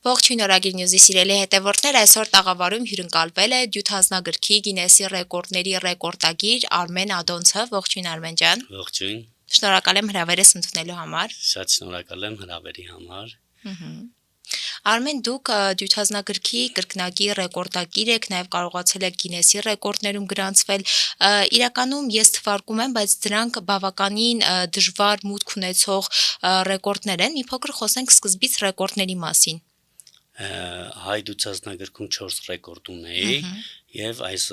Ողջույն Օրագիր Նյուզի սիրելի հետևորդներ, այսօր տաղավարում հյուրընկալվել է դյութազնագրքի Գինեսի ռեկորդների ռեկորդագիր Արմեն Ադոնցը, ողջույն Արմեն ջան։ Ողջույն։ Շնորհակալ եմ հրավերս ընդունելու համար։ Շատ շնորհակալ եմ հրավերի համար։ Արմեն, դուք դյութազնագրքի կրկնակի ռեկորդագիր եք, նաև կարողացել եք Գինեսի ռեկորդներում գրանցվել։ Իրականում ես թվարկում եմ, բայց դրանք բավականին դժվար մուտք ունեցող ռեկորդներ են։ Մի փոքր խոսենք սկզբից ռեկորդների մասին։ Հայ դյուցազնագրքում 4 ռեկորդ ունեի եւ այս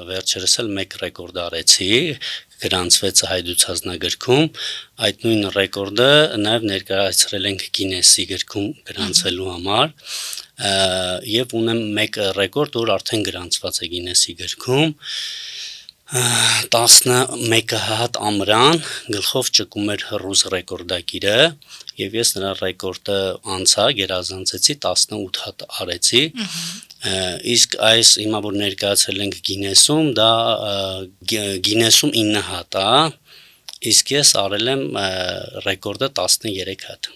վերջերս էլ 1 ռեկորդ արեցի, գրանցվեց հայ դյուցազնագրքում, այդ նույն ռեկորդը նաեւ ներկայացրել ենք Գինեսի գրքում գրանցելու համար եւ ունեմ 1 ռեկորդ, որ արդեն գրանցված է Գինեսի գրքում 11 հատ ամրան գլխով ճկում էր ռուս ռեկորդագիրը եւ ես նրա ռեկորդը անցա գերազանցեցի 18 հատ արեցի իսկ այս հիմա որ ներկայացրել ենք Գինեսում դա Գինեսում 9 հատ է իսկ ես արել եմ ռեկորդը 13 հատ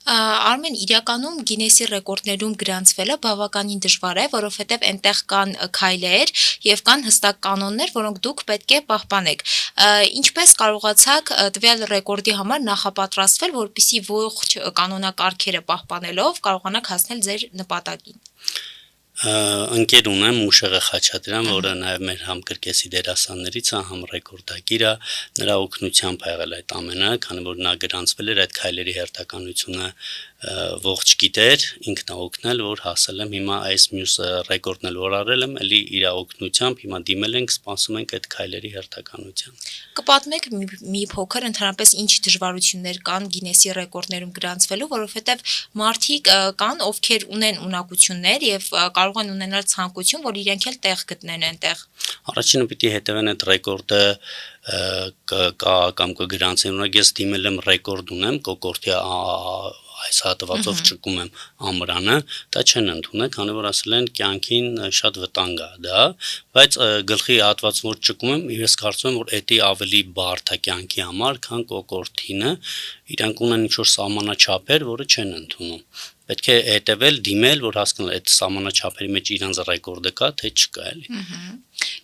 Արմեն, իրականում Գինեսի ռեկորդներում գրանցվելը բավականին դժվար է, որովհետև այնտեղ կան քայլեր եւ կան հստակ կանոններ, որոնք դուք պետք է պահպանեք։ Ինչպես կարողացաք տվյալ ռեկորդի համար նախապատրաստվել, որպեսզի ողջ կանոնակարգերը պահպանելով կարողանաք հասնել ձեր նպատակին։ Ընկեր ունեմ Մուշեղը Խաչատրյան, որը նաև մեր համ կրկեսի դերասաններից է, համ ռեկորդագիր է, նրա օգնությամբ եղել այդ ամենը, քանի որ նա գրանցվել էր այդ քայլերի հերթականությունը ողջ գիտեր, ինքն է օգնել, որ հասել եմ հիմա այս մյուս ռեկորդն էլ որ արել եմ, էլի իր օգնությամբ հիմա դիմել ենք, սպասում ենք այդ քայլերի հերթականության։ Կպատմեք մի փոքր ընդհանրապես ինչ դժվարություններ կան Գինեսի ռեկորդներում գրանցվելու, որովհետև մարդիկ կան, ովքեր ունեն ունակություններ եւ կարող են ունենալ ցանկություն, որ իրենք էլ տեղ գտնեն այնտեղ։ Առաջինը պիտի հետևեն այդ ռեկորդը կամ կգրանցեն, օրինակ ես դիմել եմ ռեկորդ ունեմ, կոկորտի այս հատվածով ճկում եմ ամրանը, դա չեն ընդունել, քանի որ ասել են կյանքին շատ վտանգ է դա, բայց գլխի հատվածում որ ճկում եմ, ես կարծում եմ, որ էդի ավելի բարդ է կյանքի համար, քան կոկորտինը, իրանք ունեն ինչ-որ սահմանաչափեր, որը չեն ընդունում։ Պետք է հետևել, դիմել, որ հասկանալ այդ սահմանաչափերի մեջ իրանց ռեկորդը կա, թե չկա էլի։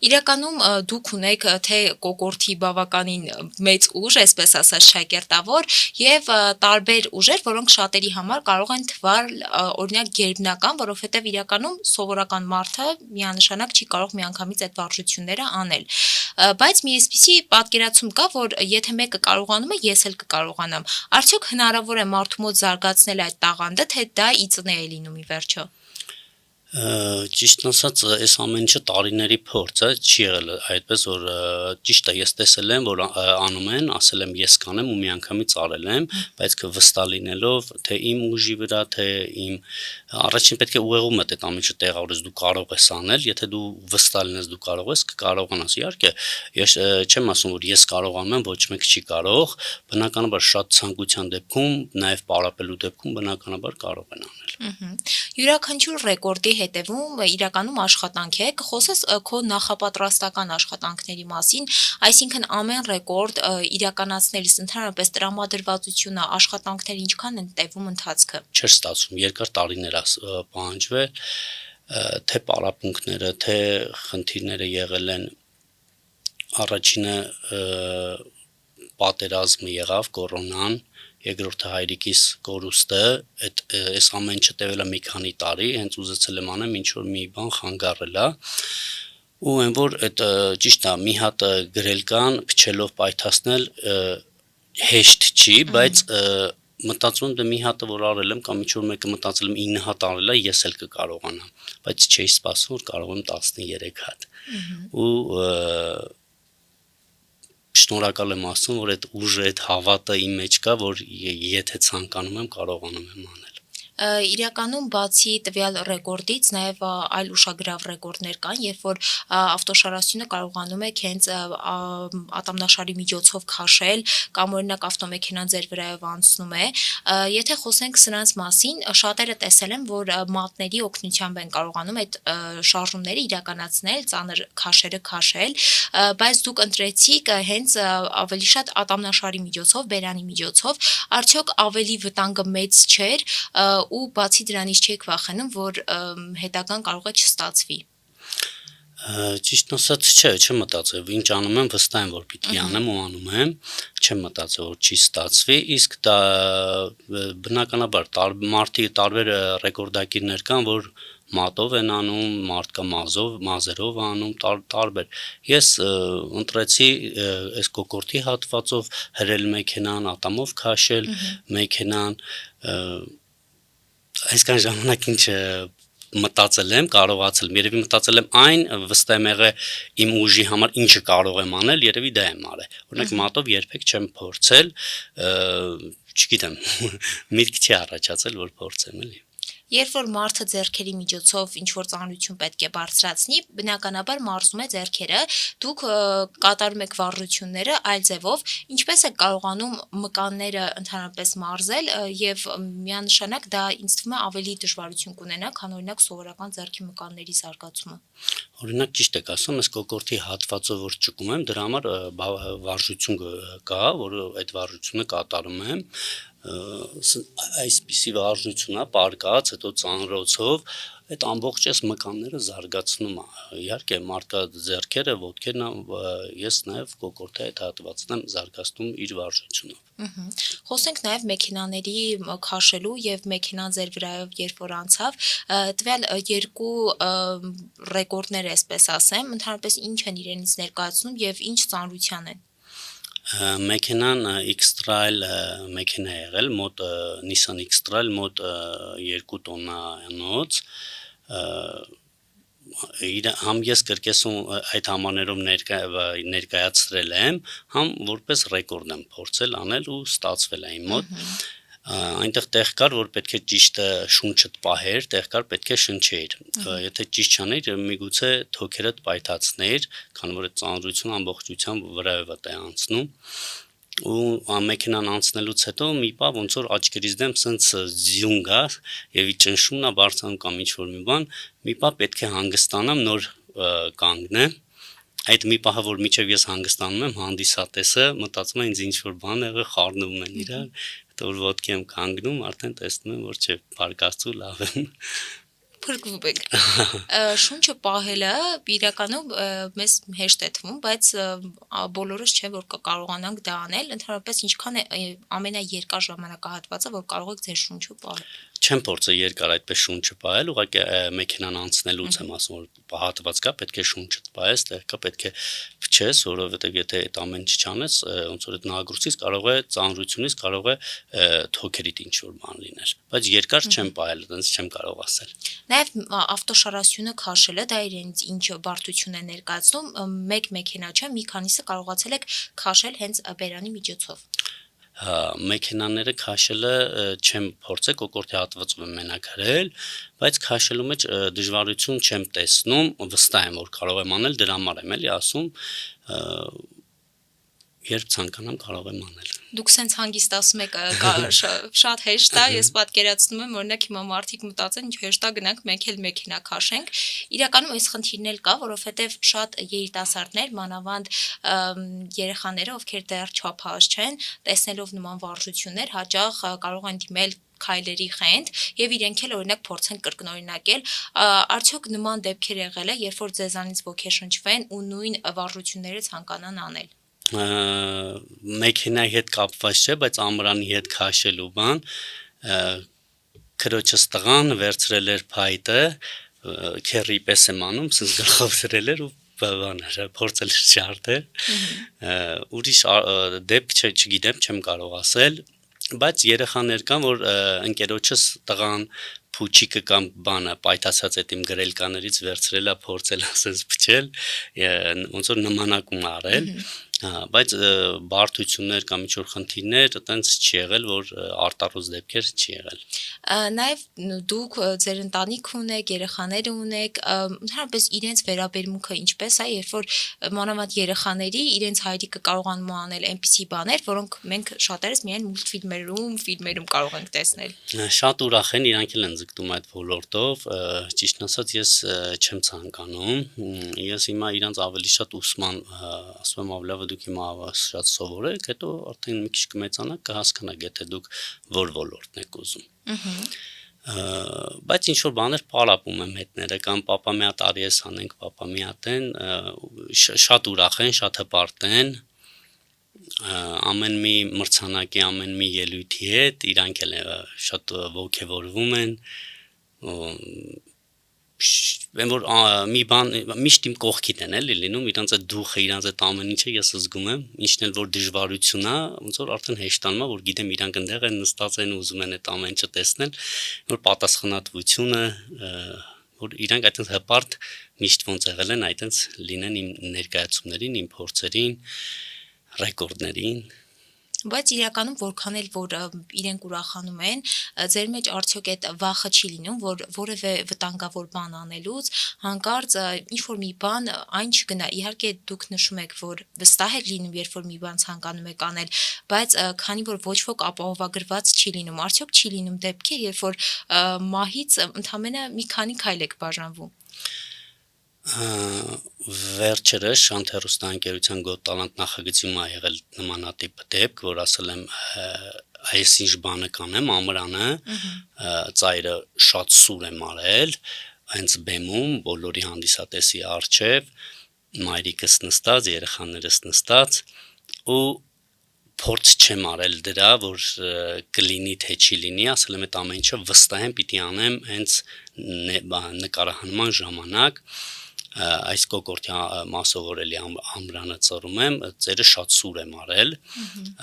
Իրականում դուք ունեք թե կոկորտի բավականին մեծ ուժ, այսպես ասած շակերտավոր եւ տարբեր ուժեր, որոնք շատերի համար կարող են թվալ օրինակ գերբնական, որովհետեւ իրականում սովորական մարդը միանշանակ չի կարող միանգամից այդ վարժությունները անել։ Բայց մի այսպիսի պատկերացում կա, որ եթե մեկը կարողանում է, ես էլ կկարողանամ։ Արդյոք հնարավոր է մարդու մոտ զարգացնել այդ տաղանդը, թե դա ի ծնե է լինում ի վերջո։ Ճիշտն ասած, այս ամեն ինչը տարիների փորձ է, չի եղել այդպես, որ ճիշտ է, ես տեսել եմ, որ անում են, ասել եմ ես կանեմ ու միանգամից արել եմ, բայց վստահ լինելով, թե իմ ուժի վրա, թե իմ առաջին պետք է ուղեղումդ այդ ամեն ինչը տեղավորես, դու կարող ես անել, եթե դու վստահ լինես, դու կարող ես, կկարողանաս։ Իհարկե, ես չեմ ասում, որ ես կարողանում եմ, ոչ մեկ չի կարող, բնականաբար շատ ցանկության դեպքում, նաև պարապելու դեպքում բնականաբար կարող են անել։ Յուրաքանչյուր ռեկորդի հետևում իրականում աշխատանք է, կխոսես քո նախապատրաստական աշխատանքների մասին, այսինքն ամեն ռեկորդ իրականացնելիս ընդհանրապես տրամադրվածությունը, աշխատանքները ինչքան են տևում ընթացքը։ Չէր ստացվում, երկար տարիներ պահանջվել, թե պարապմունքները, թե խնդիրները եղել են առաջինը պատերազմը եղավ, կորոնան, երկրորդը հայրիկիս կորուստը, այս ամեն ինչը տևել է մի քանի տարի, հենց ուզեցել եմ անեմ ինչ որ մի բան խանգարել է, ու այն որ այդ ճիշտ է, մի հատ գրել կան, փչելով պայթացնել հեշտ չի, բայց մտածում եմ դե մի հատը որ արել եմ կամ ինչ որ մեկը մտածել եմ 9 հատ արել է, ես էլ կկարողանամ, բայց չէի սպասում որ կարող եմ 13 հատ։ Ու շնորհակալ եմ Աստծուն, որ այդ ուժը, այդ հավատը իմ մեջ կա, որ եթե ցանկանում եմ, կարողանում եմ անել։ Իրականում բացի տվյալ ռեկորդից նաև այլ ուշագրավ ռեկորդներ կան, երբ որ ավտոշարասյունը կարողանում է հենց ատամնաշարի միջոցով քաշել կամ օրինակ ավտոմեքենան ձեր վրայով անցնում է, եթե խոսենք սրանց մասին, շատերը տեսել են, որ մատների օգնությամբ են կարողանում այդ շարժումները իրականացնել, ծանր քաշերը քաշել, բայց դուք ընտրեցիք հենց ավելի շատ ատամնաշարի միջոցով, բերանի միջոցով, արդյոք ավելի վտանգը մեծ չէր ու բացի դրանից չէիք վախենում, որ հետագան կարող է չստացվի։ Ճիշտ ասած չեմ մտածել, ինչ անում եմ, վստահ եմ, որ պիտի անեմ ու անում եմ, չեմ մտածել, որ չի ստացվի, իսկ դա բնականաբար մարդիկ տարբեր ռեկորդակիրներ կան, որ մատով են անում, մարդ կա մազերով անում, տարբեր։ Ես ընտրեցի այս կոկորդի հատվածով հրել մեքենան, ատամով քաշել մեքենան, այսքան ժամանակ ինչ մտածել եմ, կարողացել, երևի մտածել եմ այն, վստահ եմ եղել իմ ուժի համար ինչը կարող եմ անել, երևի դա եմ արել։ Օրինակ մատով երբեք չեմ փորձել, չգիտեմ, միտք չի առաջացել, որ փորձեմ, էլի։ Երբ որ մարդը ձեռքերի միջոցով ինչ-որ ծանրություն պետք է բարձրացնի, բնականաբար մարզում է ձեռքերը, դուք կատարում եք վարժությունները այլ ձևով, ինչպես եք կարողանում մկանները ընդհանրապես մարզել եւ միանշանակ դա ինձ թվում է ավելի դժվարություն կունենա, քան օրինակ սովորական ձեռքի մկանների զարգացումը։ Օրինակ ճիշտ եք ասում, այս կոկորդի հատվածով որ ճկում եմ, դրա համար վարժություն կա, որ այդ վարժությունը կատարում եմ, այսպիսի վարժություն է, պարկած, հետո ծանրոցով, այդ ամբողջ այս մկանները զարգացնում է, իհարկե մարդկա ձեռքերը, ոտքերն, ես նաև կոկորդի այդ հատվածն եմ զարգացնում իր վարժությունով։ Խոսենք նաև մեքենաների քաշելու եւ մեքենան ձեր վրայով երբ որ անցավ, տվյալ երկու ռեկորդներ, այսպես ասեմ, ընդհանրապես ինչ են իրենից ներկայացնում եւ ինչ ծանրության են։ Մեքենան X-Trail մեքենա է եղել, մոտ Nissan X-Trail մոտ 2 տոննանոց, համ ես կրկեսում այդ համարներով ներկայացրել եմ, համ որպես ռեկորդ եմ փորձել անել ու ստացվել է իմ մոտ։ Այնտեղ տեղ կար, որ պետք է ճիշտ շունչդ պահեր, տեղ կար պետք է շնչեիր, եթե ճիշտ չաներ, միգուցե թոքերդ պայթացներ, քանի որ այդ ծանրությունը ամբողջությամբ վրայով է անցնում, ու մեքենան անցնելուց հետո մի պահ ոնց որ աչքերից դեմ սենց ձյուն գա եւ ի ճնշումն է բարձրանում կամ ինչ որ մի բան, մի պահ պետք է հանգստանամ, նոր կանգնեմ, այդ մի պահը որ միջև ես հանգստանում եմ, հանդիսատեսը մտածում է ինձ ինչ որ բան եղել, խառնվում են իրար, հետո որ ոտքի եմ կանգնում, արդեն տեսնում եմ, որ չէ, բարգացու լավ եմ։ Փրկվում եք։ Շունչը պահելը իրականում մեզ հեշտ է թվում, բայց բոլորս չէ որ կկարողանանք դա անել, ընդհանրապես ինչքան է ամենաերկար ժամանակահատվածը, որ կարող եք ձեր շունչը պահել։ Չեմ փորձել երկար այդպես շունչը պահել, ուղղակի մեքենան անցնելուց եմ ասում, որ հատված կա, պետք է շունչդ պահես, տեղ կա պետք է փչես, որովհետև եթե այդ ամեն ինչ չանես, ոնց որ այդ նահագրուցից կարող է ծանրությունից կարող է թոքերիդ ինչ որ բան լինել, բայց երկար չեմ պահել, այդպես չեմ կարող ասել։ Նաև ավտոշարասյունը քաշելը դա իրենց ինչ բարդություն է ներկայացնում, մեկ մեքենա չէ, մի քանիսը կարողացել եք քաշել հենց բերանի միջոցով։ Մեքենաները քաշելը չեմ փորձել, կոկորդի հատվածով եմ մենակ հրել, բայց քաշելու մեջ դժվարություն չեմ տեսնում, վստահ եմ որ կարող եմ անել, դրա համար եմ էլի ասում, երբ ցանկանամ կարող եմ անել։ Դուք սենց հանգիստ ասում եք շատ հեշտ է, ես պատկերացնում եմ, օրինակ հիմա մարդիկ մտածեն, ինչ հեշտ է գնանք մեկ էլ մեքենա քաշենք։ Իրականում այս խնդիրն էլ կա, որովհետև շատ երիտասարդներ, մանավանդ երեխաները, ովքեր դեռ չափահաս չեն, տեսնելով նման վարժություններ, հաճախ կարող են դիմել քայլերի խենթ եւ իրենք էլ օրինակ փորձեն կրկնօրինակել, արդյոք նման դեպքեր եղել է, երբ որ ձեզանից ոգեշնչվեն ու նույն վարժությունները ցանկանան անել։ Մեքենայի հետ կապված չէ, բայց ամրանի հետ քաշելու բան, քրոջս տղան վերցրել էր փայտը, քերի պես եմ անում, սենց գլխով դրել էր ու բաներ փորձել էր ջարդել, ուրիշ դեպք չգիտեմ, չեմ կարող ասել, բայց երեխաներ կան, որ ընկերոջս տղան փուչիկը կամ բանը պայթացած այդ իմ գրելկաներից վերցրել է, փորձել ասես փչել, ոնց որ նմանակում արել, Բայց բարդություններ կամ ինչ-որ խնդիրներ այտենց չի եղել, որ արտառոց դեպքեր չի եղել։ Նաև դուք ձեր ընտանիք ունեք, երեխաներ ունեք, ընդհանրապես իրենց վերաբերմունքը ինչպես է, երբ որ մանավանդ երեխաների իրենց հայրիկը կարողանում անել այնպիսի բաներ, որոնք մենք շատերս միայն մուլտֆիլմերում, ֆիլմերում կարող ենք տեսնել։ Շատ ուրախ են, իրանք էլ են ձգտում այդ ոլորտով, ճիշտն ասած ես չեմ ցանկանում, ես հիմա իրանց ավելի շատ ուսման, ասում եմ ավելի լավ է դուք հիմա շատ սովորեք, հետո արդեն մի քիչ կմեծանաք կհասկանաք, եթե դուք որ ոլորտն եք ուզում։ Բայց ինչ որ բաներ պարապում եմ հետները կամ պապա մի հատ արի ես անենք, պապա մի հատ են, շատ ուրախ են, շատ հպարտ են, ամեն մի մրցանակի, ամեն մի ելույթի հետ իրանք էլ շատ ոգևորվում են, որ մի բան միշտ իմ կողքին են էլի լինում, իրանց այդ դուխը, իրանց այդ ամեն ինչը ես զգում եմ, ինչն էլ որ դժվարություն է, ոնց որ արդեն հեշտանում է, որ գիտեմ իրանք այնտեղ են նստած են ուզում են այդ ամեն ինչը տեսնել, որ պատասխանատվությունը, որ իրանք այդպես հպարտ միշտ ոնց եղել են, այդպես լինեն իմ ներկայացումներին, իմ փորձերին, ռեկորդներին։ Բայց իրականում որքան էլ որ իրենք ուրախանում են, ձեր մեջ արդյոք այդ վախը չի լինում, որ որևէ վտանգավոր բան անելուց հանկարծ ինչ-որ մի բան այն չգնա։ Իհարկե դուք նշում եք, որ վստահ եք լինում, երբ որ մի բան ցանկանում եք անել, բայց քանի որ ոչ ոք ապահովագրված չի լինում, արդյոք չի լինում դեպքեր, երբ որ մահից ընդամենը մի քանի քայլ եք բաժանվում։ Վերջերս Շանթ հեռուստաընկերության Got Talent նախագծում է եղել նմանատիպ դեպք, որ ասել եմ այս ինչ բանը կանեմ, ամրանը, ծայրը շատ սուր եմ արել, հենց բեմում, բոլորի հանդիսատեսի առջև, մայրիկս նստած, երեխաներս նստած, ու փորձ չեմ արել դրա, որ կլինի թե չի լինի, ասել եմ այդ ամեն ինչը վստահ եմ պիտի անեմ հենց նկարահանման ժամանակ, այս կոկորդի մասովորելի ամրանը ծռում եմ, ծերը շատ սուր եմ արել,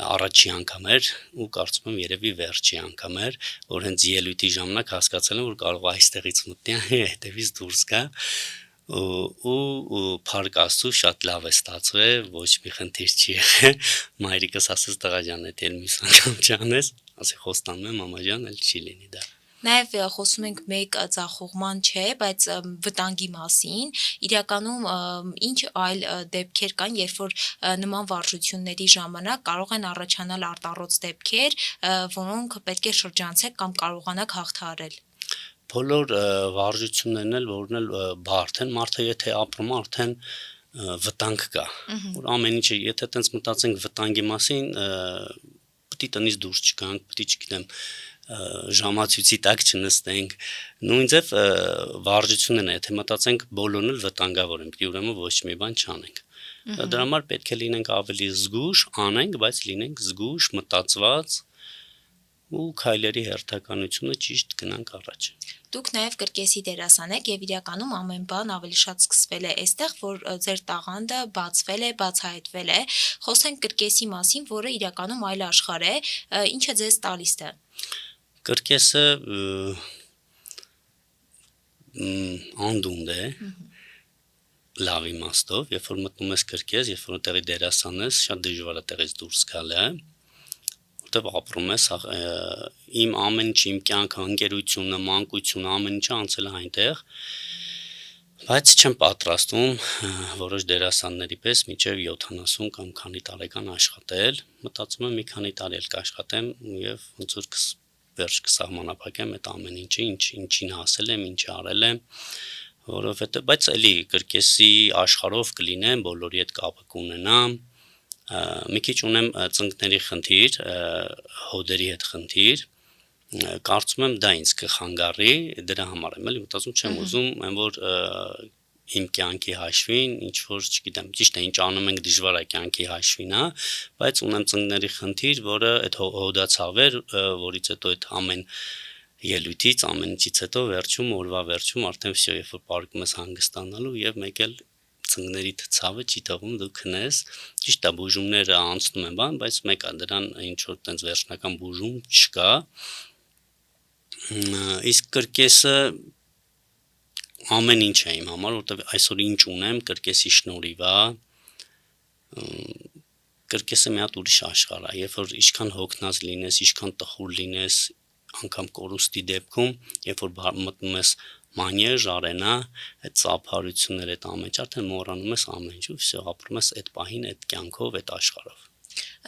առաջի անգամ էր ու կարծում եմ երևի վերջի անգամ էր, որ հենց ելույթի ժամանակ հասկացել եմ, որ կարող այստեղից մտնի, հետևից դուրս գա ու փառք Աստծո շատ լավ է ստացվել, ոչ մի խնդիր չի եղել, մայրիկս ասեց տղա ջան, եթե էլ մյուս անգամ չանես, ասի խոստանում եմ մամա ջան, էլ չի լինի դա։ Նաև խոսում ենք մեկ ձախողման չէ, բայց վտանգի մասին, իրականում ինչ այլ դեպքեր կան, երբ որ նման վարժությունների ժամանակ կարող են առաջանալ արտառոց դեպքեր, որոնք պետք է շրջանցեք կամ կարողանաք հաղթահարել։ Բոլոր վարժություններն էլ, որն էլ բարդ են, մարդը եթե ապրում է, արդեն վտանգ կա, որ ամեն ինչը, եթե տենց մտածենք վտանգի մասին, պիտի տնից դուրս չգանք, պիտի չգիտեմ, ժամացույցի տակ չնստենք, նույն ձև վարժությունն է, եթե մտածենք բոլորն էլ վտանգավոր են, պիտի ուրեմն ոչ մի բան չանենք։ Դրա համար պետք է լինենք ավելի զգույշ, անենք, բայց լինենք զգույշ, մտածված ու քայլերի հերթականությունը ճիշտ գնանք առաջ։ Դուք նաև կրկեսի դերասան եք եւ իրականում ամեն բան ավելի շատ սկսվել է այստեղ, որ ձեր տաղանդը բացվել է, բացահայտվել է։ Խոսենք կրկեսի մասին, որը իրականում այլ աշխարհ է, ինչը ձեզ տալիս է։ Կրկեսը անդունդ է, լավ իմաստով, երբ որ մտնում ես կրկես, երբ որ տեղի դերասան ես, շատ դժվար է տեղից դուրս գալը, որտեվ ապրում ես, իմ ամեն ինչ, իմ կյանքը, ընկերությունը, մանկությունը, ամեն ինչը անցել է այնտեղ, բայց չեմ պատրաստվում որոշ դերասանների պես մինչև 70 կամ քանի տարեկան աշխատել, մտածում եմ մի քանի տարի էլ կաշխատեմ եւ ոնց որ վերջ կսահմանափակեմ այդ ամեն ինչը, ինչին հասել եմ, ինչ արել եմ, որովհետեւ բայց էլի կրկեսի աշխարհով կլինեմ, բոլորի հետ կապը կունենամ, մի քիչ ունեմ ծնկների խնդիր, հոդերի հետ խնդիր, կարծում եմ դա ինձ կխանգարի, դրա համար եմ էլի մտածում չեմ ուզում, այն որ իմ կյանքի հաշվին, ինչ որ, չգիտեմ, ճիշտ է, ինչ անում ենք դժվար է կյանքի հաշվին, հա, բայց ունեմ ծնկների խնդիր, որը այդ հոդացավ էր, որից հետո այդ ամեն ելույթից, ամեն ինչից հետո վերջում, օրվա վերջում արդեն վсё, երբ որ պարկում ես հանգստանալու եւ մեկ էլ ծնկներիդ ցավը չի թողում դու քնես, ճիշտ է, բուժումները անցնում են բան, բայց մեկ է դրան ինչ որ տենց վերջնական բուժում չկա, իսկ կրկեսը ամեն ինչ է իմ համար, որտեվ այսօր ինչ ունեմ, կրկեսի շնորհիվ է, կրկեսը մի հատ ուրիշ աշխարհ է, երբ որ ինչքան հոգնած լինես, ինչքան տխուր լինես, անգամ կորուստի դեպքում, երբ որ մտնում ես մանյեժ, արենա, այդ ծափարությունները, այդ ամեն ինչ արդեն մոռանում ես ամեն ինչ, ու վсё, ապրում ես այդ պահին, այդ կյանքով, այդ աշխարհով։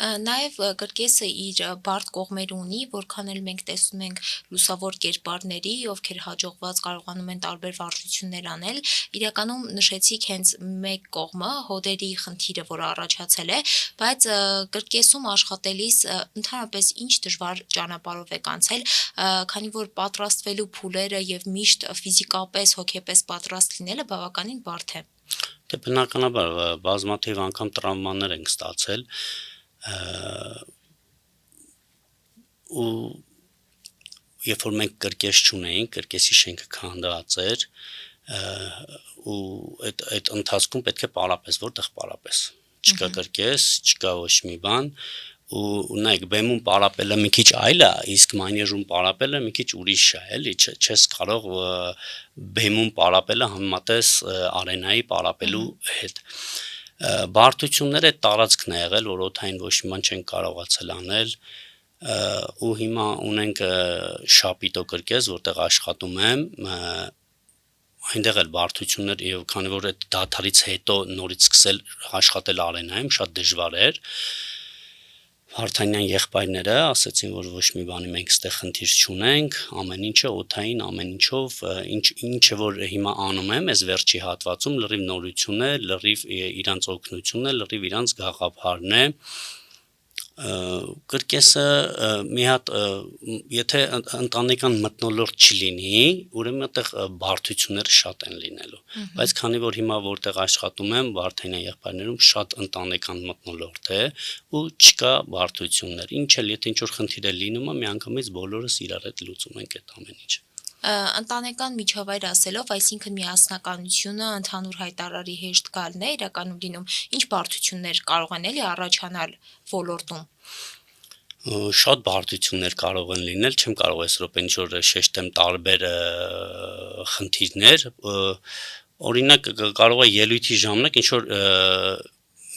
Նաև կրկեսը իր բարդ կողմեր ունի, որքան էլ մենք տեսնում ենք լուսավոր կերպարների, ովքեր հաջողված կարողանում են տարբեր վարժություններ անել, իրականում նշեցիք հենց մեկ կողմը, հոդերի խնդիրը, որը առաջացել է, բայց կրկեսում աշխատելիս ընդհանրապես ինչ դժվար ճանապարհով եք անցել, քանի որ պատրաստվելու փուլերը եւ միշտ ֆիզիկապես, հոգեպես պատրաստ լինելը բավականին բարդ է։ Դե բնականաբար բազմաթիվ անգամ տրավմաներ ենք ստացել, ու երբ որ մենք կրկես չունեինք, կրկեսի շենքը քանդած էր, ու այդ ընթացքում պետք է պարապես, որտեղ պարապես, չկա կրկես, չկա ոչ մի բան, ու նայեք, բեմում պարապելը մի քիչ այլ է, իսկ մանյեժում պարապելը մի քիչ ուրիշ է, էլի, չես կարող բեմում պարապելը համեմատես արենայի պարապելու հետ։ Բարդությունները այդ տարածքն է եղել, որ օդային ոչ մի բան չենք կարողացել անել, ու հիմա ունենք շապիտո կրկես, որտեղ աշխատում եմ, այնտեղ էլ բարդություններ, եւ քանի որ այդ դադարից հետո նորից սկսել աշխատել արենայում շատ դժվար էր, Վարդանյան եղբայրները ասացին, որ ոչ մի բանի մենք ստեղ խնդիր չունենք, ամեն ինչը օդային, ամեն ինչով, ինչը որ հիմա անում եմ, այս վերջի հատվածում լրիվ նորություն է, լրիվ իրանց օգնությունն է, լրիվ իրանց գաղափարն է, կրկեսը մի հատ, եթե ընտանեկան մթնոլորտ չլինի, ուրեմն այդտեղ բարդությունները շատ են լինելու, բայց քանի որ հիմա որտեղ աշխատում եմ, Վարդանյան եղբայրներում շատ ընտանեկան մթնոլորտ է, ու չկա բարդություններ, ինչ էլ եթե ինչ-որ խնդիր է լինում, միանգամից բոլորս իրար հետ լուծում ենք այդ ամեն ինչը։ Ընտանեկան միջավայր ասելով, այսինքն միասնականությունը, ընդհանուր հայտարարի հեշտ գալն է իրականում լինում, ինչ բարդություններ կարող են էլի առաջանալ ոլորտում։ Շատ բարդություններ կարող են լինել, չեմ կարող այս րոպե ինչ-որ շեշտեմ տարբեր խնդիրներ, օրինակ կարող է ելույթի ժամանակ ինչ-որ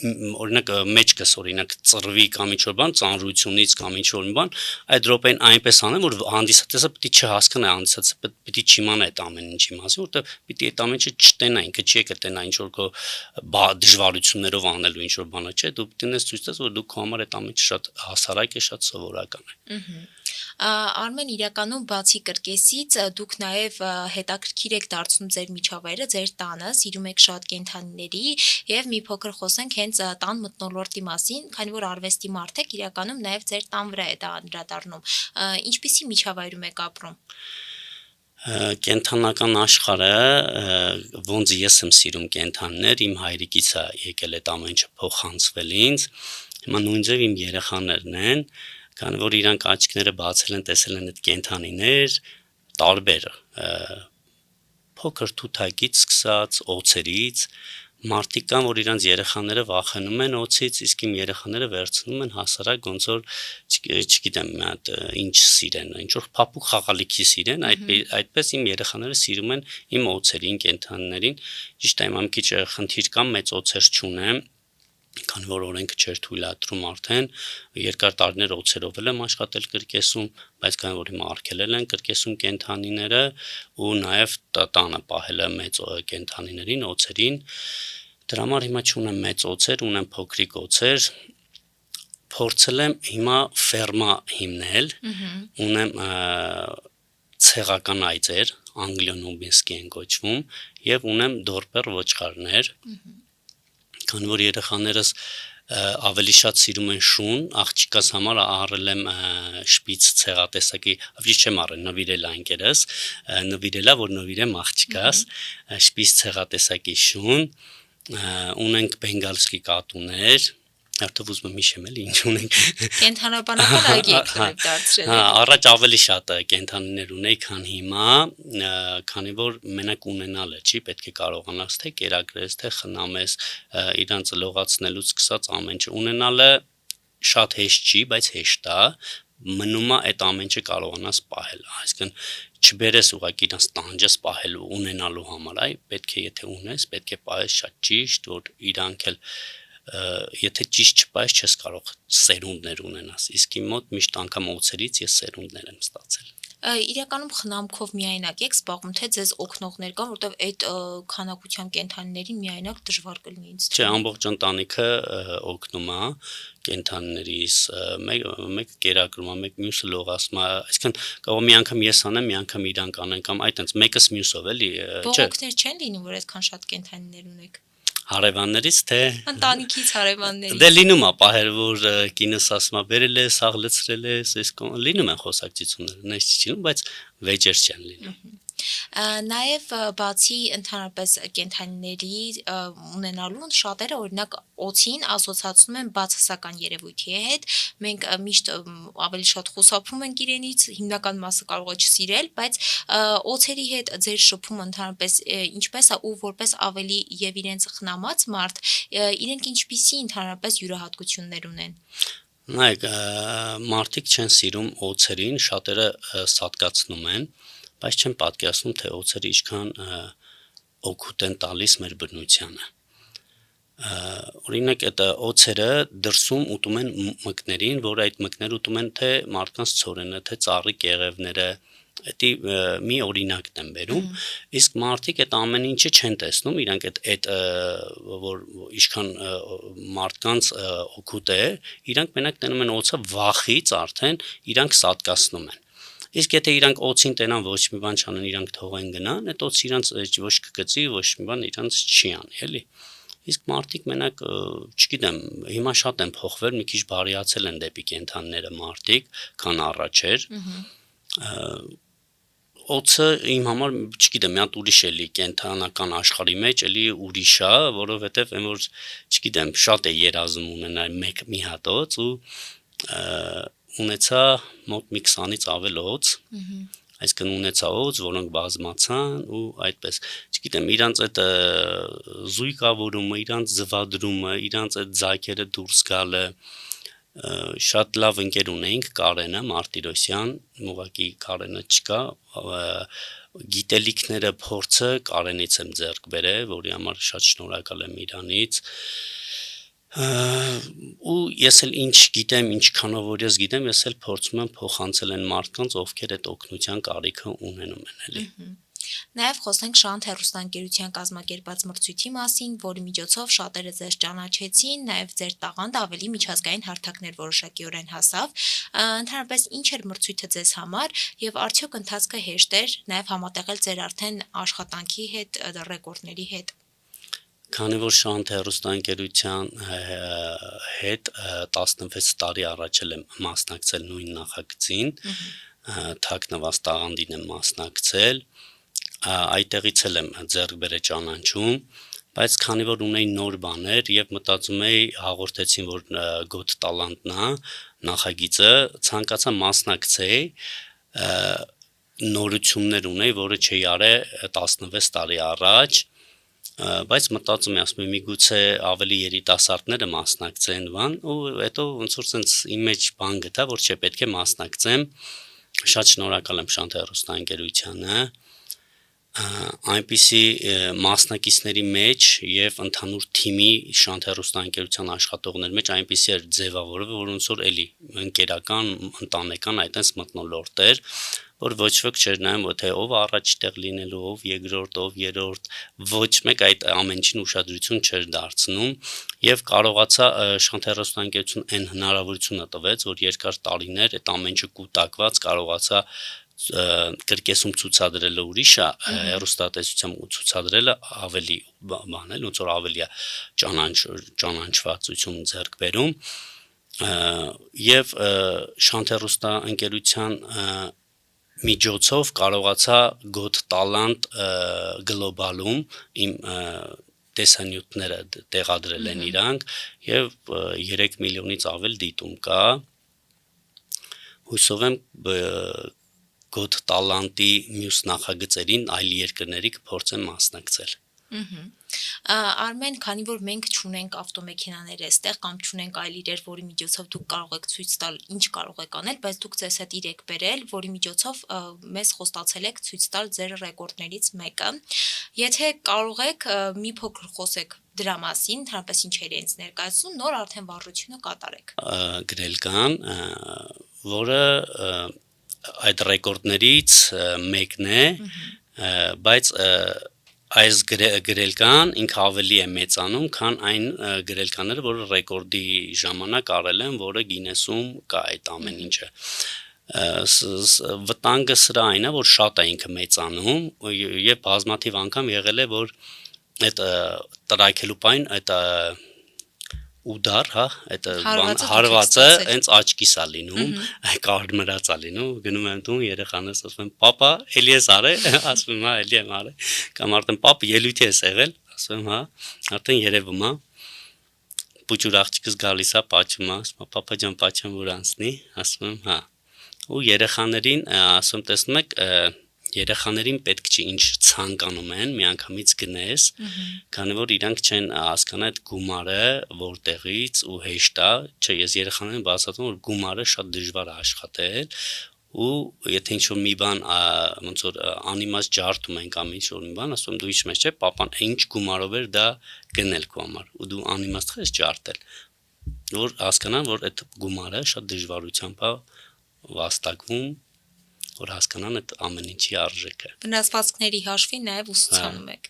օրինակ մեջքս օրինակ ծռվի կամ ինչ-որ բան ծանրությունից կամ ինչ-որ մի բան, այդ րոպեին այնպես անեմ, որ հանդիսատեսը պիտի չհասկանա, հանդիսատեսը պիտի չիմանա այդ ամեն ինչի մասին, որովհետև պիտի այդ ամեն ինչը չտենա, ինքը չի կտենա ինչ-որ քո դժվարություններով անելու ինչ-որ բանը, չէ, դու պիտի նես ցույց տաս, որ դու քո համար այդ ամեն ինչը շատ հասարակ է, շատ սովորական է։ Արմեն, իրականում բացի կրկեսից դուք նաև հետաքրքիր եք դարձնում ձեր միջավայրը, ձեր տանը, սիրում եք շատ կենդանիների եւ մի փոքր խոսենք հենց տան մթնոլորտի մասին, քանի որ արվեստի մարդ եք, իրականում նաև ձեր տան վրա է դա անդրադառնում։ Ինչպիսի միջավայրում եք ապրում։ Կենդանական աշխարհը, ոնց ես եմ սիրում կենդաններ, իմ հայրիկից է եկել այդ ամեն ինչը փոխանցվել ինձ, հիմա նույն ձև իմ երեխաներն են, քանի որ իրանք աչքները բացել են, տեսել են այդ կենդանիներ, տարբեր, փոքր թութակից սկսած, օձերից, մարդիկ կան, որ իրանց երեխաները վախենում են օձից, իսկ իմ երեխաները վերցնում են հասարակ, ոնց որ, չգիտեմ, մի հատ ինչ սիրեն, ինչ որ փափուկ խաղալիքի սիրեն, այդպես իմ երեխաները սիրում են իմ օձերին, կենդանիներին, ճիշտ է, իմ մի քիչ խնդիր կա, մեծ օձեր չունեմ, քանի որ օրենքը չէր թույլատրում արդեն, երկար տարիներ օձերով եմ աշխատել կրկեսում, բայց քանի որ հիմա արգելել են կրկեսում կենդանիները ու նաև տանը պահելը մեծ կենդանիներին, օձերին, դրա համար հիմա չունեմ մեծ օձեր, ունեմ փոքրիկ օձեր, փորձել եմ հիմա ֆերմա հիմնել, ունեմ ցեղական այծեր, անգլիոնոբինսկի են կոչվում, եւ ունեմ դորպեր ոչխարներ, քանի որ երեխաներս ավելի շատ սիրում են շուն, աղջիկաս համար առել եմ շպից ցեղատեսակի, ավելի չեմ առել, նվիրել անկերս, նվիրելա, որ նվիրեմ աղջիկաս, շպից ցեղատեսակի շուն, ունենք բենգալսկի կատուներ, արդյոք ուզում եմ հիշեմ էլի ինչ ունենք։ Կենդանաբանական այգիք եք դարձրել։ Առաջ ավելի շատ կենդանիներ ունեի, քան հիմա, քանի որ մենակ ունենալը չի, պետք է կարողանաս թե կերակրես, թե խնամես, իրանց լողացնելուց սկսած ամեն ինչ ունենալը շատ հեշտ չի, բայց հեշտ է, մնում է այդ ամեն ինչը կարողանաս պահել, այսինքն չբերես ուղղակի իրանց տանջես պահելու, ունենալու համար, այ պետք է եթե ունես, պետք է պահես շատ ճիշտ, որ իրանք էլ եթե ճիշտ չպայես չես կարող սերունդներ ունենաս, իսկ իմ մոտ միշտ անգամ օձերից ես սերունդներ եմ ստացել։ Իրականում խնամքով միայնակ եք զբաղվում, թե ձեզ օգնողներ կան, որտեվ այդ քանակության կենդանիներին միայնակ դժվար կլինի ինձ Չէ, ամբողջ ընտանիքը օգնում է կենդանիներից, մեկը կերակրում է, մեկ մյուսը լողացում է, այսինքն կարող մի անգամ ես անեմ, մի անգամ իրանք անեն կամ այտենց մեկս մյուսով էլի, չէ։ բողոքներ չեն լինում, որ այդքան շատ կենդանիներ ունեք։ Հարևաններից թե Ընտանիքից, հարևաններից։ դե լինում է պահեր, որ կինս ասում է բերել ես, աղ լցրել ես, լինում են խոսակցություններ, նես չի լինում, բայց վեճեր չեն լինում։ Նաև բացի ընդհանրապես կենդանիների ունենալուն շատերը օրինակ օձին ասոցացնում են բացասական երևույթի հետ, մենք միշտ ավելի շատ խուսափում ենք իրենից, հիմնական մասը կարող է չսիրել, բայց օձերի հետ ձեր շփումը ընդհանրապես ինչպես է ու որպես ավելի եւ իրենց խնամած մարդ, իրենք ինչպիսի ընդհանրապես յուրահատկություններ ունեն։ Նայեք, մարդիկ չեն սիրում օձերին, շատերը սատկացնում են, բայց չեմ պատկերացնում, թե օձերը ինչքան օգուտ են տալիս մեր բնությանը։ Օրինակ այդ օձերը դրսում ուտում են մկներին, որ այդ մկները ուտում են թե մարդկանց ցորենը, թե ծառի կեղևները, դա մի օրինակն եմ բերում, իսկ մարդիկ այդ ամեն ինչը չեն տեսնում, իրանք այդ որ ինչքան մարդկանց օգուտ է, իրանք մենակ տենում են օձը վախից արդեն իրանք սատկացնում են։ Իսկ եթե իրանք օձին տենան ոչ մի բան չանեն, իրանք թողեն գնան, այդ օձը իրանք ոչ կգծի, ոչ մի բան իրանք չի անի, էլի։ Իսկ մարդիկ մենակ, չգիտեմ, հիմա շատ են փոխվել, մի քիչ բարիացել են դեպի կենդանիները մարդիկ, քան առաջ էր։ Օձը իմ համար, չգիտեմ, մի հատ ուրիշ էլի կենդանական աշխարհի մեջ էլի ուրիշ է, որովհետև այն որ, չգիտեմ, շատ է երազում ունենալ մի հատ օձ ու ունեցա մոտ մի 20-ից ավել օձ, այսինքն ունեցա օձ, որոնք բազմացան ու այդպես, չգիտեմ, իրանց այդ զույգավորումը, իրանց ձվադրումը, իրանց այդ ձայքերը դուրս գալը, շատ լավ ընկեր ունեինք Կարենը Մարտիրոսյան, ուղղակի Կարենը չկա, գիտելիքները փորձը Կարենից եմ ձեռք բերել, որի համար շատ շնորհակալ եմ իրանից։ Ու ես էլ ինչ գիտեմ, ինչքանով որ ես գիտեմ, ես էլ փորձում եմ փոխանցել այն մարդկանց, ովքեր այդ օգնության կարիքը ունենում են, էլի։ Նաև խոսենք Շանթ հեռուստաընկերության կազմակերպած մրցույթի մասին, որի միջոցով շատերը ձեզ ճանաչեցին, նաև ձեր տաղանդը ավելի միջազգային հարթակներ որոշակիորեն հասավ։ Ընդհանրապես ինչ էր մրցույթը ձեզ համար եւ արդյոք ընթացքը հեշտ էր նաև համատեղել ձեր արդեն աշխատանքի հետ, ռեկորդների հետ։ Քանի որ Շանթ հեռուստաընկերության հետ 16 տարի առաջ եմ մասնակցել նույն նախագծին, թաքնված տաղանդին եմ մասնակցել, այդտեղից եմ ձեռք բերել ճանաչում, բայց քանի որ ունեի նոր բաներ եւ մտածում էի հաղորդեցին որ Got Talent-ն է նախագիծը, ցանկացա մասնակցեի, նորություններ ունեի, որը չի արել 16 տարի առաջ, բայց մտածում եմ, ասում եմ, միգուցե ավելի երիտասարդները մասնակցեն բան, ու հետո ոնց որ sense իմ մեջ բան գտա, որ չէ, պետք է մասնակցեմ, շատ շնորհակալ եմ Շանթ հեռուստաընկերությանը, այնպիսի մասնակիցների մեջ եւ ընդհանուր թիմի Շանթ հեռուստաընկերության աշխատողների մեջ այնպիսի էր ձևավորվել, որ ոնց որ էլի ընկերական, ընտանեկան այդպես մթնոլորտ էր, որ ոչ ոք չէր նայում, թե ով առաջ տեղ լինելու, ով երկրորդ, ով երրորդ, ոչ մեկ այդ ամեն ինչին ուշադրություն չէր դարձնում եւ կարողացա Շանթ հեռուստաընկերություն այն հնարավորությունը տվեց, որ երկար տարիներ այդ ամեն ինչը կուտակված կարողացա կրկեսում ցուցադրելը ուրիշ է, հեռուստատեսությամբ ցուցադրելը ավելի բան էլ, ոնց որ ավելի է ճանաչվածություն ձեռք բերում եւ Շանթ հեռուստաընկերության միջոցով կարողացա Got Talent գլոբալում իմ տեսանյութները տեղադրել են իրանք եւ 3 միլիոնից ավել դիտում կա, հույսով եմ Got Talent-ի մյուս նախագծերին այլ երկրների կփորձեմ մասնակցել։ Արմեն, քանի որ մենք չունենք ավտոմեքենաներ այստեղ կամ չունենք այլ իրեր, որի միջոցով դուք կարող եք ցույց տալ, ինչ կարող եք անել, բայց դուք ձեզ հետ իրեք բերել, որի միջոցով մեզ խոստացել եք ցույց տալ ձեր ռեկորդներից մեկը։ Եթե կարող եք մի փոքր խոսեք դրա մասին, ընդհանրապես ինչեր են ներկայացնում, նոր արդեն վարժությունը կատարեք։ Գրել կան, որը այդ ռեկորդներից մեկն է, բայց այս գրելկան ինքը ավելի է մեծանում, քան այն գրելկաները, որը ռեկորդի ժամանակ արել են, որը Գինեսում կա այդ ամեն ինչը։ Վտանգը սրա այն է, որ շատ է ինքը մեծանում եւ բազմաթիվ անգամ եղել է, որ այդ տրայքելու պայն այդ ուդար, հա, այդ հարվածը հենց աչքիս է լինում, կարմրած է լինում, գնում եմ տուն, երեխաներս ասում են, պապա, էլի ես արել, ասում եմ, հա, էլի եմ արել, կամ արդեն պապ ելույթի ես եղել, ասում եմ, հա, արդեն երևում է, պուճուր աղջիկս գալիս է, պաչում է, ասում է, պապա ջան, պաչեմ որ անցնի, ասում եմ, հա, ու երեխաներին, ասում տեսնում եք, երեխաներին պետք չի ինչ ցանկանում են միանգամից գնես, քանի որ իրանք չեն հասկանա այդ գումարը որտեղից ու հեշտ է, չէ, ես երեխաներին բացատրում որ գումարը շատ դժվար է աշխատել ու եթե ինչ-որ մի բան ոնց որ անիմաստ ջարդում են կամ ինչ-որ մի բան, ասում դու իջում ես, չէ, պապան ինչ գումարով էր դա գնել քո համար ու դու անիմաստ ես ջարդել, որ հասկանան որ այդ գումարը շատ դժվարությամբ է վաստակվում որ հասկանան այդ ամեն ինչի արժեքը։ Վնասվածքների հաշվի նաև ուսուցանում եք։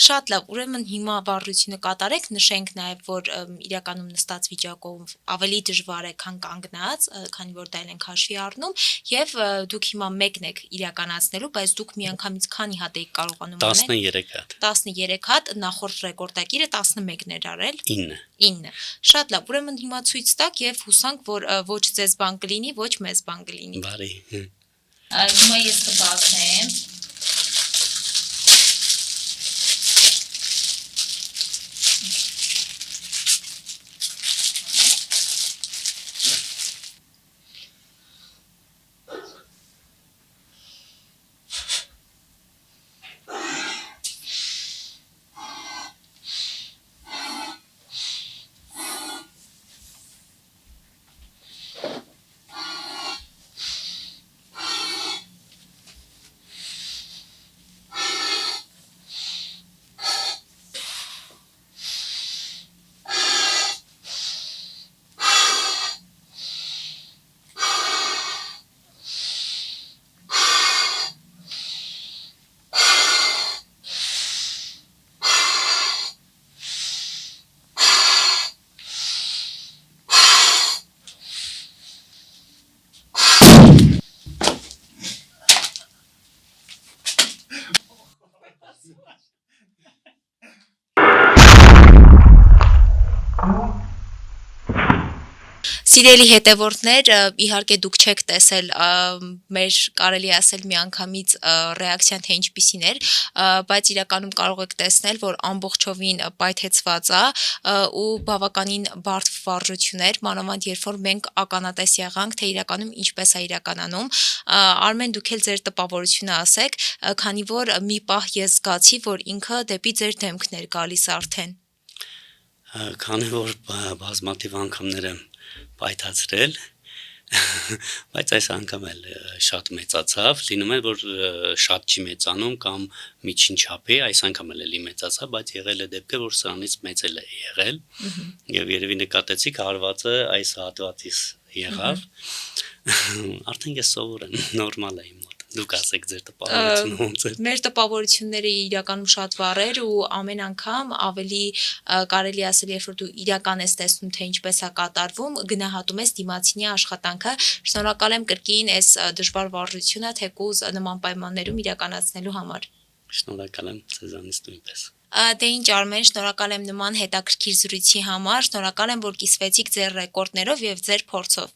Շատ լավ, ուրեմն հիմա վարժությունը կատարեք, նշենք նաև, որ իրականում նստած վիճակով ավելի դժվար է, քան կանգնած, քանի որ դա ենք հաշվի առնում, եւ դուք հիմա մեկն եք իրականացնելու, բայց դուք միանգամից քանի հատ եք կարողանում անել։ 13 հատ։ 13 հատ, նախորդ ռեկորդակիրը 11-ն էր արել։ 9։ Շատ լավ, ուրեմն հիմա ցույց տաք եւ հուսանք, որ ոչ ձեզ բան կլինի, ոչ մեզ բան կլինի։ Բարի։ Հիմա ես կբացեմ։ Սիրելի հետևորդներ, իհարկե դուք չեք տեսել մեր կարելի ասել միանգամից ռեակցիան թե ինչպիսին էր, բայց իրականում կարող եք տեսնել, որ ամբողջովին պայթեցված է ու բավականին բարդ վարժություն էր, մանավանդ երբ որ մենք ականատես եղանք, թե իրականում ինչպես է իրականանում։ Արմեն, դուք էլ ձեր տպավորությունը ասեք, քանի որ մի պահ ես զգացի, որ ինքը դեպի ձեր դեմքն էր գալիս արդեն։ Քանի որ բազմաթիվ անգամներ եմ պայթացրել, բայց այս անգամ էլ շատ մեծացավ, լինում է, որ շատ չի մեծանում կամ միջին չափի, այս անգամ էլ էլի մեծացավ, բայց եղել է դեպքը, որ սրանից մեծ էլ է եղել, եւ երևի նկատեցիք հարվածը այս հատվածից եղավ, արդեն ես սովոր եմ, նորմալ է իմ մոտ, դուք ասեք ձեր տպավորությունը ոնց է։ Մեր տպավորությունները իրականում շատ վառ ու ամեն անգամ ավելի կարելի ասել, երբ որ դու իրական ես տեսնում, թե ինչպես է կատարվում, գնահատում ես դիմացինի աշխատանքը։ Շնորհակալ եմ կրկին այս դժվար վարժությունը թեկուզ նման պայմաններում իրականացնելու համար։ Շնորհակալ եմ ձեզանից նույնպես։ Դե ինչ Արմեն, շնորհակալ եմ նման հետաքրքիր զրույցի համար, շնորհակալ եմ, որ կիսվեցիք ձեր ռեկորդներով եւ ձեր փորձով։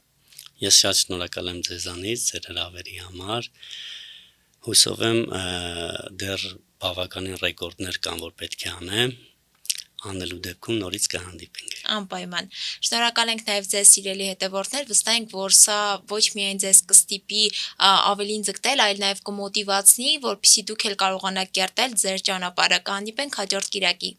Ես շատ շնորհակալ եմ ձեզանից, ձեր հրավերի համար։ Հուսով եմ դեռ բավականին ռեկորդներ կան, որ պետք է անեմ, անելու դեպքում նորից կհանդիպենք։ Անպայման։ Շնորհակալ ենք նաև ձեզ սիրելի հետևորդներ, վստահ ենք, որ սա ոչ միայն ձեզ կստիպի ավելին ձգտել, այլ նաև կմոտիվացնի, որպեսզի դուք էլ կարողանաք կերտել ձեր ճանապարհը։ Կհանդիպենք հաջորդ կիրակի։